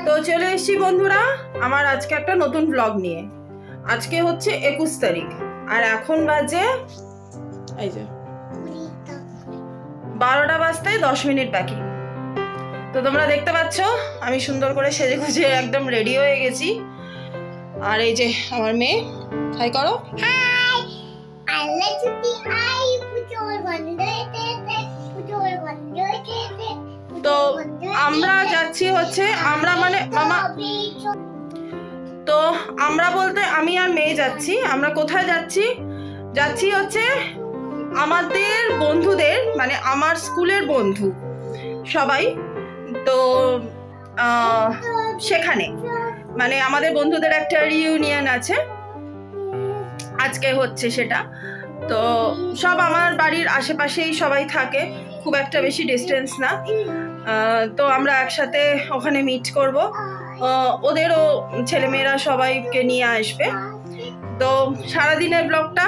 তো চলে এসেছি বন্ধুরা আমার আজকে একটা নতুন ব্লগ নিয়ে। আজকে হচ্ছে 21 তারিখ আর এখন বাজে এই যে 12টা বাজতে 10 মিনিট বাকি। তো তোমরা দেখতে পাচ্ছ আমি সুন্দর করে সেজে গুজে একদম রেডি হয়ে গেছি। আর এই যে আমার মেয়ে, হাই করো। হাই আল্লাহ ছুটি আই পুজোর বন্ধে তো আমরা যাচ্ছি হচ্ছে আমরা মানে মামা, তো আমরা বলতে আমি আর মেয়ে যাচ্ছি। আমরা কোথায় যাচ্ছি? যাচ্ছি হচ্ছে আমাদের বন্ধুদের মানে আমার স্কুলের বন্ধু সবাই, তো সেখানে মানে আমাদের বন্ধুদের একটা রিইউনিয়ন আছে আজকে হচ্ছে সেটা। তো সব আমার বাড়ির আশেপাশেই সবাই থাকে, খুব একটা বেশি ডিস্টেন্স না। তো আমরা একসাথে ওখানে মিট করব, ওদেরও ছেলেমেয়েরা সবাইকে নিয়ে আসবে। তো সারাদিনের ব্লগটা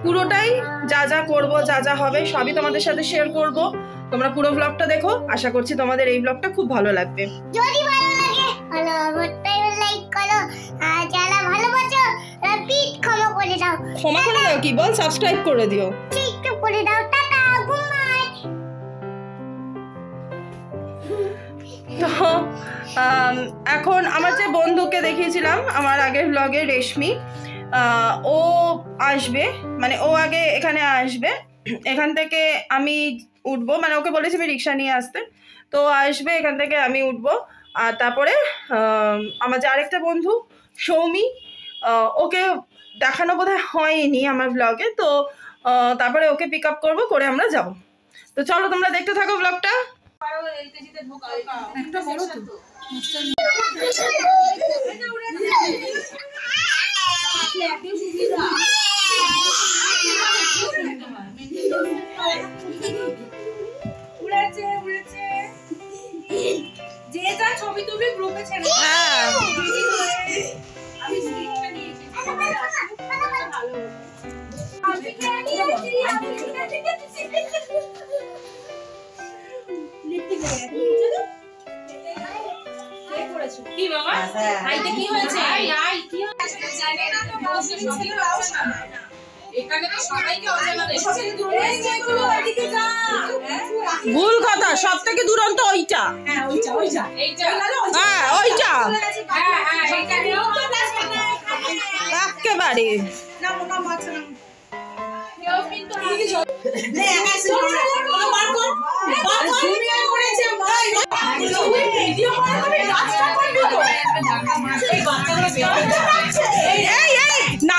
পুরোটাই যা যা করব যা যা হবে সবই তোমাদের সাথে শেয়ার করব। তোমরা পুরো ব্লগটা দেখো, আশা করছি তোমাদের এই ব্লগটা খুব ভালো লাগবে। যদি ভালো লাগে ভালো অবশ্যই লাইক করো, আর যারা ভালোবাসো রিপিট ক্ষমা করে দাও। ক্ষমা করে দাও কি বল? সাবস্ক্রাইব করে দিও, ঠিক করে দাও। Tata, good night. তো এখন আমার যে বন্ধুকে দেখিয়েছিলাম আমার আগের ব্লগে, রেশমি, ও আসবে, মানে ও আগে এখানে আসবে। এখান থেকে আমি উঠবো, মানে ওকে বলেছি আমি রিক্সা নিয়ে আসতে, তো আসবে এখান থেকে আমি উঠবো। আর তারপরে আমার যে আরেকটা বন্ধু সৌমি, ওকে দেখানো বোধহয় হয়নি আমার ব্লগে, তো তারপরে ওকে পিক আপ করবো, করে আমরা যাব। তো চলো তোমরা দেখতে থাকো ব্লগটা। যে যা ছবি তুলবে গ্রুপে ছেড়ে আমি স্ক্রিনটা নিয়েছি। কি বাবা আইতে কি হয়েছে? আই কি হয়েছে জানি না তো, বলছি সবই দাও না। এখানে তো সবাইকে অজানা রে, সবই দূরে এগুলো এদিকে যা। ভুল কথা, সব থেকে দুরন্ত ওইটা। হ্যাঁ ওইটা ওইটা এইটা, হ্যাঁ ওইটা, হ্যাঁ হ্যাঁ এইটা নিও তো একেবারে না মোটা মাছ না। কেউ কিন্তু আগে নে একা এসে বার কর ঘুমিয়ে পড়েছে ভাই। ভিডিও কল করে কাজটা করবি তো, এই বাচ্চাগুলো বের এই না।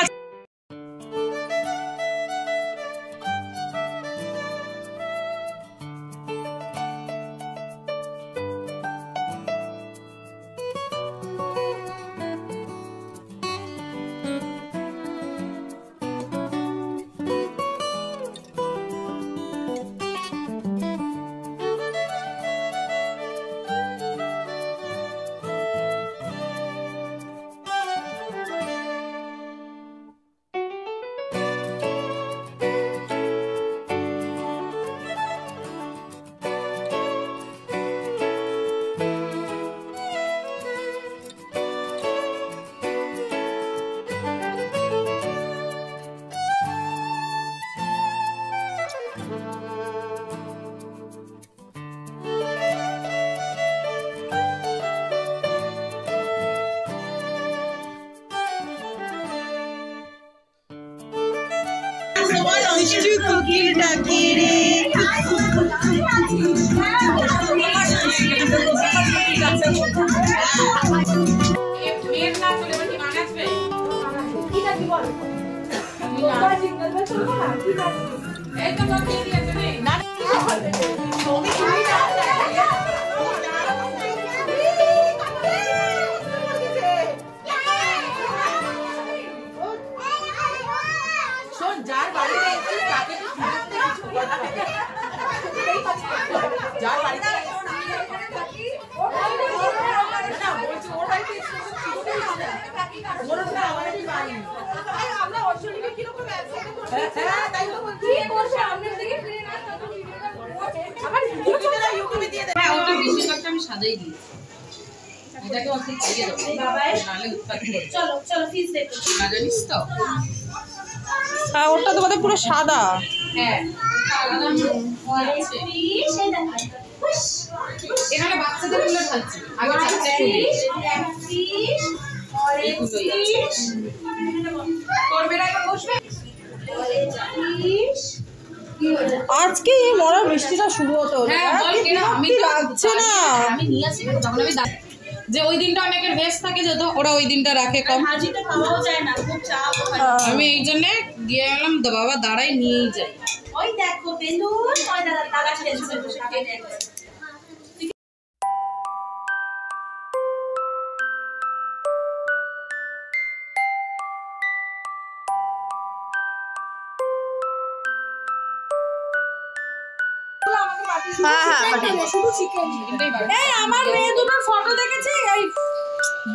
হ্যাঁ ওটা বেশিরভাগটা আমি সাজাই দিই। এটাকে ওকে দিয়ে দাও বাবাই নালে উৎপাত করবে চলো চলো ফিস দেখো না জানিস তো হ্যাঁ ওটা তোমাদের পুরো সাদা হ্যাঁ আলাদা আছে ফিস এই দেখো এখানে বাচ্চাদের গুলো থাকছে আগে চারটে ফিস এইগুলোই আছে করবে না এবার বসবে আজকে এই মরা বৃষ্টিটা শুরু হতে হলো হ্যাঁ বল কেন আমি তো লাগছে না আমি নিয়ে আসি যখন আমি যে ওই দিনটা অনেকের ভেস্ট থাকে যেত ওরা ওই দিনটা রাখে কম হাজিটা পাওয়াও যায় না খুব চাপ হয় আমি এই জন্য গিয়ে গেলাম তো বাবা দাঁড়াই নিয়েই যাই ওই দেখো বেলুন ওই দাদা দাদা ছেড়ে বসে কেটে এই আমার মেয়ে দুটোর ফটো দেখেছি এই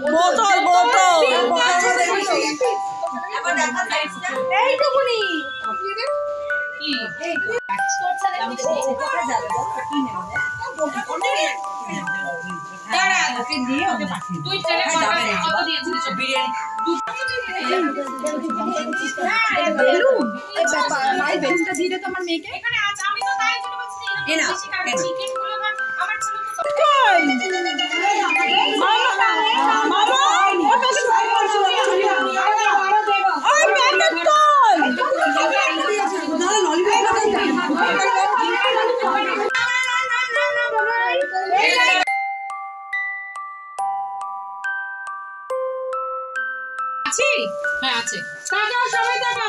বোতল বোতল আবার দেখা সাইজটা এইটুকুনি কি দাঁড়া ওকে দিয়ে ওকে পাঠিয়ে তুই ছেলে কত দিয়েছিস বিরিয়ানি এখানে আছে আমি তো তাই জন্য বলছি চিকেন গুলো আমার ছিল তো আছে হ্যাঁ আছে টাকা সবাই টাকা